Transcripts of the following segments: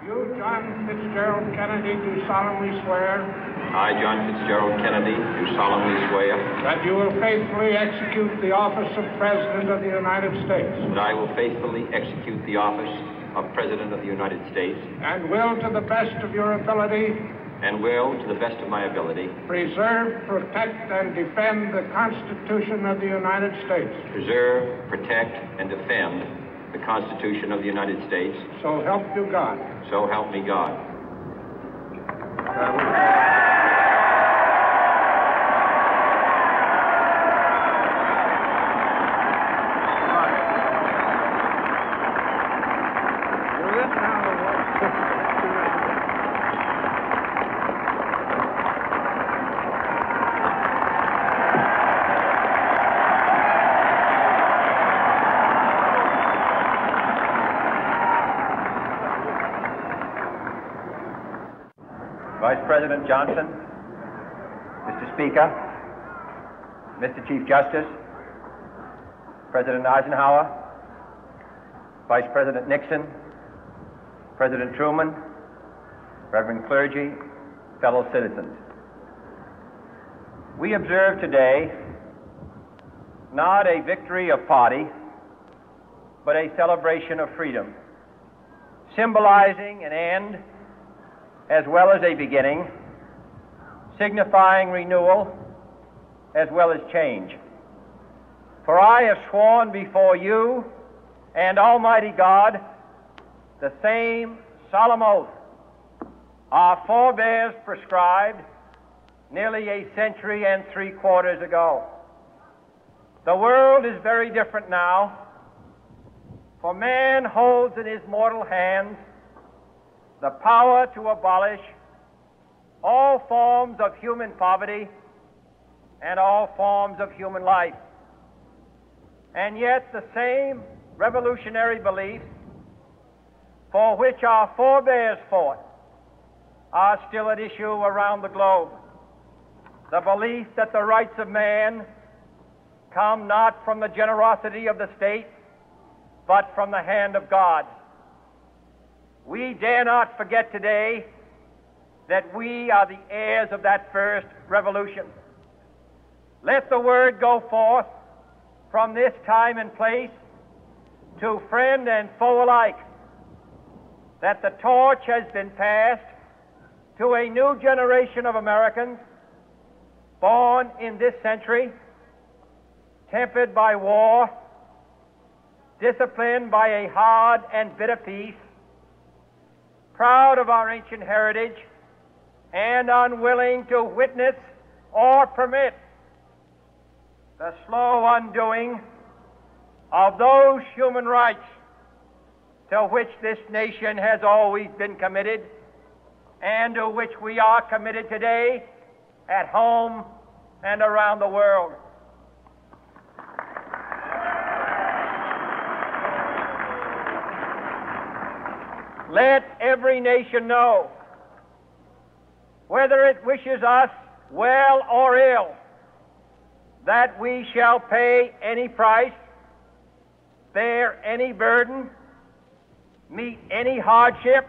You, John Fitzgerald Kennedy, do solemnly swear. I, John Fitzgerald Kennedy, do solemnly swear. That you will faithfully execute the office of President of the United States. That I will faithfully execute the office of President of the United States. And will, to the best of your ability. And will, to the best of my ability. Preserve, protect, and defend the Constitution of the United States. Preserve, protect, and defend the Constitution of the United States. So help you God. So help me God. Vice President Johnson, Mr. Speaker, Mr. Chief Justice, President Eisenhower, Vice President Nixon, President Truman, Reverend clergy, fellow citizens. We observe today not a victory of party, but a celebration of freedom, symbolizing an end as well as a beginning, signifying renewal as well as change. For I have sworn before you and Almighty God the same solemn oath our forebears prescribed nearly a century and 3/4 ago. The world is very different now, for man holds in his mortal hands the power to abolish all forms of human poverty and all forms of human life. And yet the same revolutionary beliefs for which our forebears fought are still at issue around the globe. The belief that the rights of man come not from the generosity of the state, but from the hand of God. We dare not forget today that we are the heirs of that first revolution. Let the word go forth from this time and place to friend and foe alike that the torch has been passed to a new generation of Americans born in this century, tempered by war, disciplined by a hard and bitter peace, proud of our ancient heritage, and unwilling to witness or permit the slow undoing of those human rights to which this nation has always been committed and to which we are committed today at home and around the world. Let every nation know, whether it wishes us well or ill, that we shall pay any price, bear any burden, meet any hardship,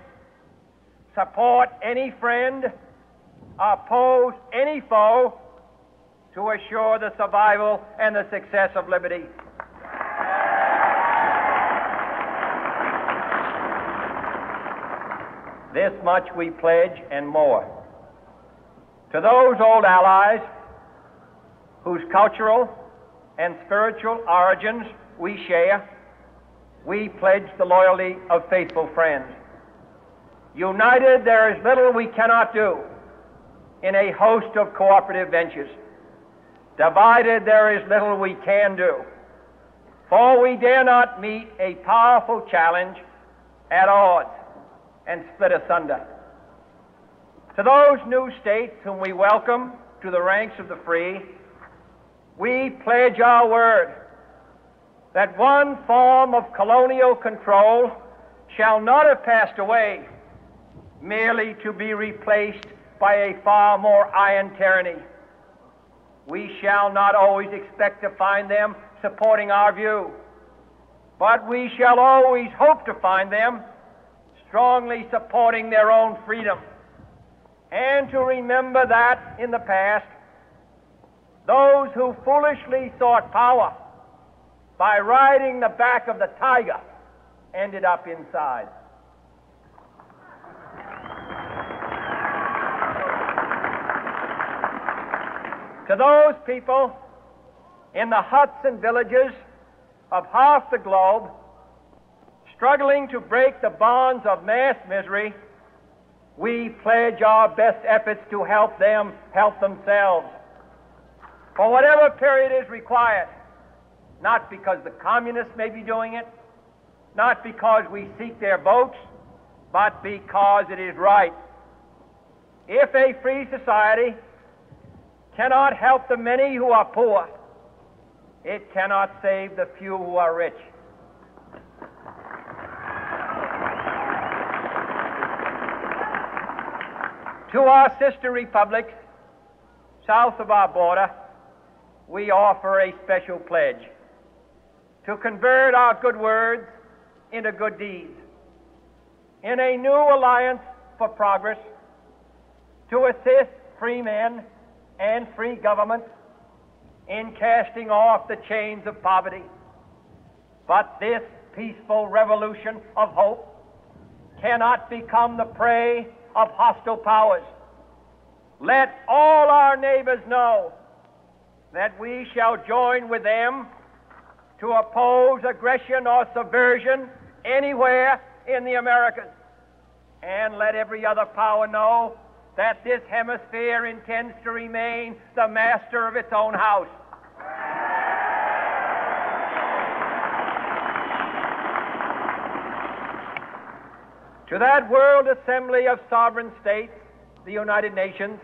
support any friend, oppose any foe to assure the survival and the success of liberty. This much we pledge and more. To those old allies whose cultural and spiritual origins we share, we pledge the loyalty of faithful friends. United, there is little we cannot do in a host of cooperative ventures. Divided, there is little we can do, for we dare not meet a powerful challenge at odds and split asunder. To those new states whom we welcome to the ranks of the free, we pledge our word that one form of colonial control shall not have passed away merely to be replaced by a far more iron tyranny. We shall not always expect to find them supporting our view, but we shall always hope to find them strongly supporting their own freedom, and to remember that in the past, those who foolishly sought power by riding the back of the tiger ended up inside. To those people in the huts and villages of half the globe struggling to break the bonds of mass misery, we pledge our best efforts to help them help themselves for whatever period is required, not because the communists may be doing it, not because we seek their votes, but because it is right. If a free society cannot help the many who are poor, it cannot save the few who are rich. To our sister republics south of our border, we offer a special pledge to convert our good words into good deeds, in a new alliance for progress, to assist free men and free governments in casting off the chains of poverty. But this peaceful revolution of hope cannot become the prey of hostile powers. Let all our neighbors know that we shall join with them to oppose aggression or subversion anywhere in the Americas. And let every other power know that this hemisphere intends to remain the master of its own house. To that World Assembly of Sovereign States, the United Nations,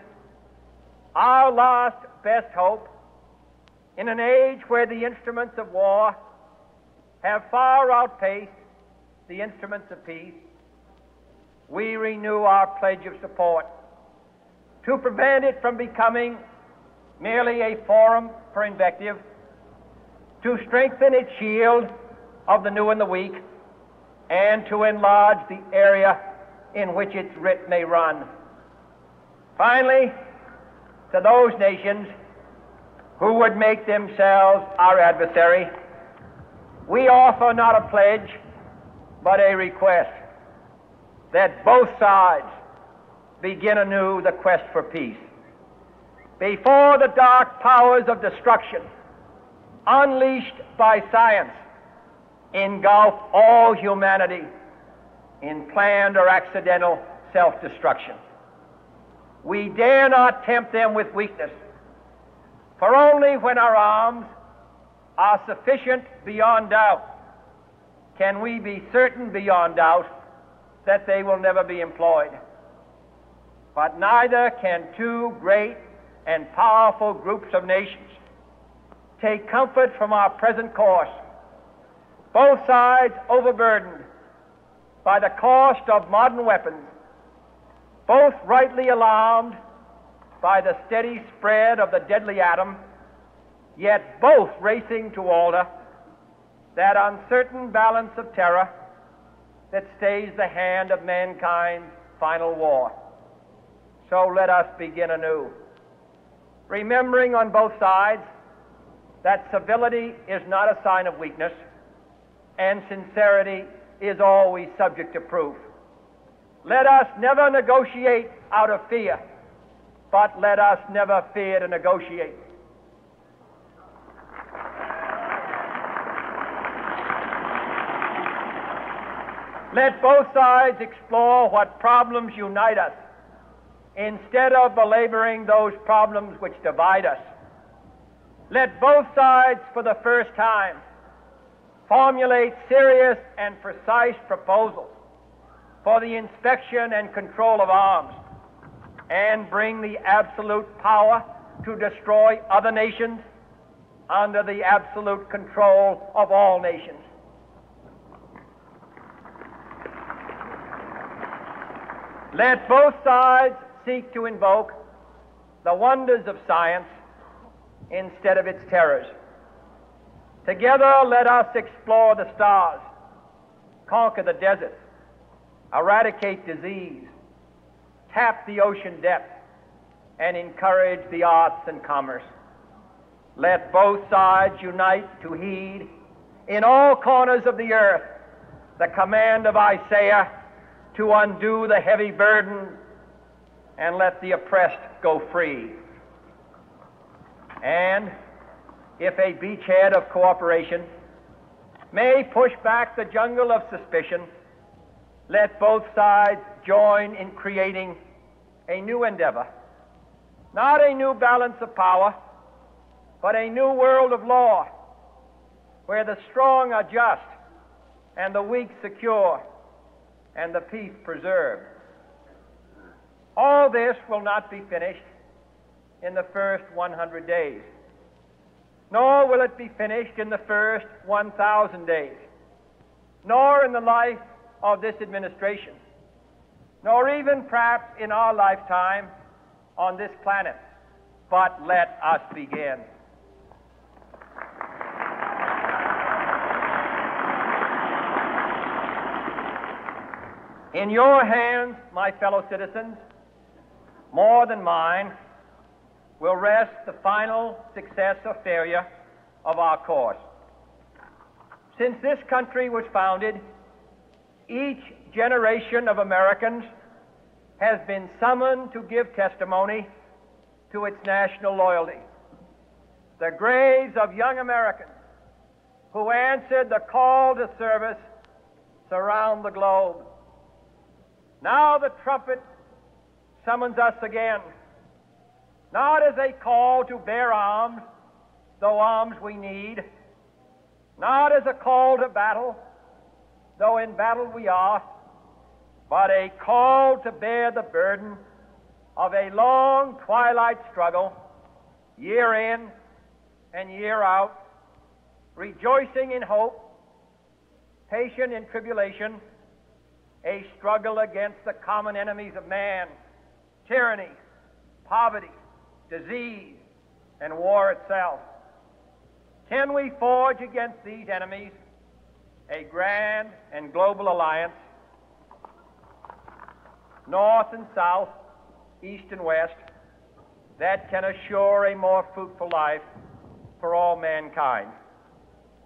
our last best hope, in an age where the instruments of war have far outpaced the instruments of peace, we renew our pledge of support to prevent it from becoming merely a forum for invective, to strengthen its shield of the new and the weak, and to enlarge the area in which its writ may run. Finally, to those nations who would make themselves our adversary, we offer not a pledge, but a request that both sides begin anew the quest for peace. Before the dark powers of destruction, unleashed by science, engulf all humanity in planned or accidental self-destruction, we dare not tempt them with weakness, for only when our arms are sufficient beyond doubt can we be certain beyond doubt that they will never be employed. But neither can two great and powerful groups of nations take comfort from our present course, both sides overburdened by the cost of modern weapons, both rightly alarmed by the steady spread of the deadly atom, yet both racing to alter that uncertain balance of terror that stays the hand of mankind's final war. So let us begin anew, remembering on both sides that civility is not a sign of weakness, and sincerity is always subject to proof. Let us never negotiate out of fear, but let us never fear to negotiate. Let both sides explore what problems unite us, instead of belaboring those problems which divide us. Let both sides, for the first time, formulate serious and precise proposals for the inspection and control of arms, and bring the absolute power to destroy other nations under the absolute control of all nations. Let both sides seek to invoke the wonders of science instead of its terrors. Together, let us explore the stars, conquer the deserts, eradicate disease, tap the ocean depths, and encourage the arts and commerce. Let both sides unite to heed in all corners of the earth the command of Isaiah to undo the heavy burden and let the oppressed go free. And if a beachhead of cooperation may push back the jungle of suspicion, let both sides join in creating a new endeavor, not a new balance of power, but a new world of law, where the strong are just and the weak secure and the peace preserved. All this will not be finished in the first 100 days, nor will it be finished in the first 1,000 days, nor in the life of this administration, nor even perhaps in our lifetime on this planet. But let us begin. In your hands, my fellow citizens, more than mine, will rest the final success or failure of our course. Since this country was founded, each generation of Americans has been summoned to give testimony to its national loyalty. The graves of young Americans who answered the call to service surround the globe. Now the trumpet summons us again, not as a call to bear arms, though arms we need, not as a call to battle, though in battle we are, but a call to bear the burden of a long twilight struggle, year in and year out, rejoicing in hope, patient in tribulation, a struggle against the common enemies of man, tyranny, poverty, disease, and war itself. Can we forge against these enemies a grand and global alliance, north and south, east and west, that can assure a more fruitful life for all mankind?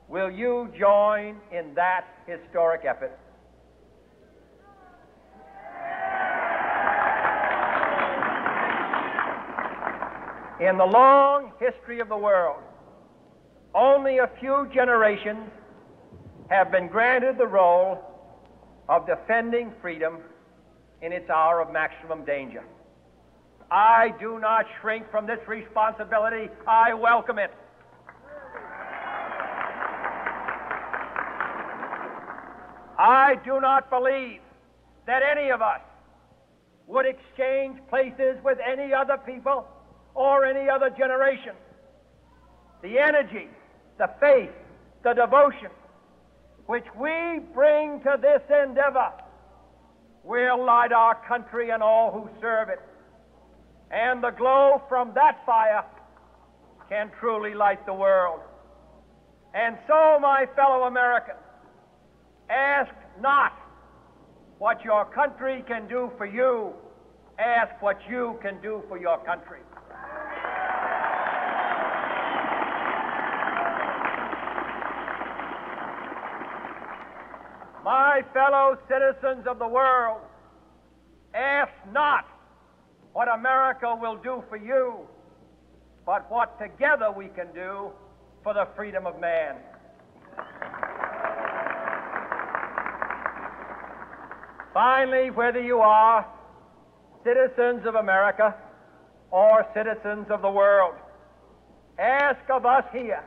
Will you join in that historic effort? In the long history of the world, only a few generations have been granted the role of defending freedom in its hour of maximum danger. I do not shrink from this responsibility. I welcome it. I do not believe that any of us would exchange places with any other people or any other generation. The energy, the faith, the devotion which we bring to this endeavor will light our country and all who serve it. And the glow from that fire can truly light the world. And so, my fellow Americans, ask not what your country can do for you, ask what you can do for your country. My fellow citizens of the world, ask not what America will do for you, but what together we can do for the freedom of man. Finally, whether you are citizens of America or citizens of the world, ask of us here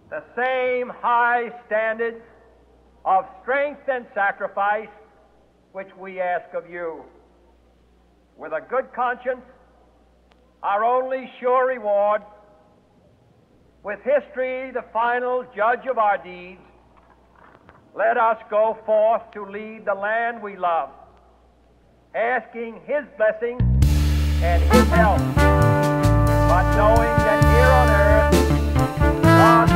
the same high standards of strength and sacrifice which we ask of you. With a good conscience, our only sure reward, with history the final judge of our deeds, let us go forth to lead the land we love, asking His blessing and His help, but knowing that here on earth God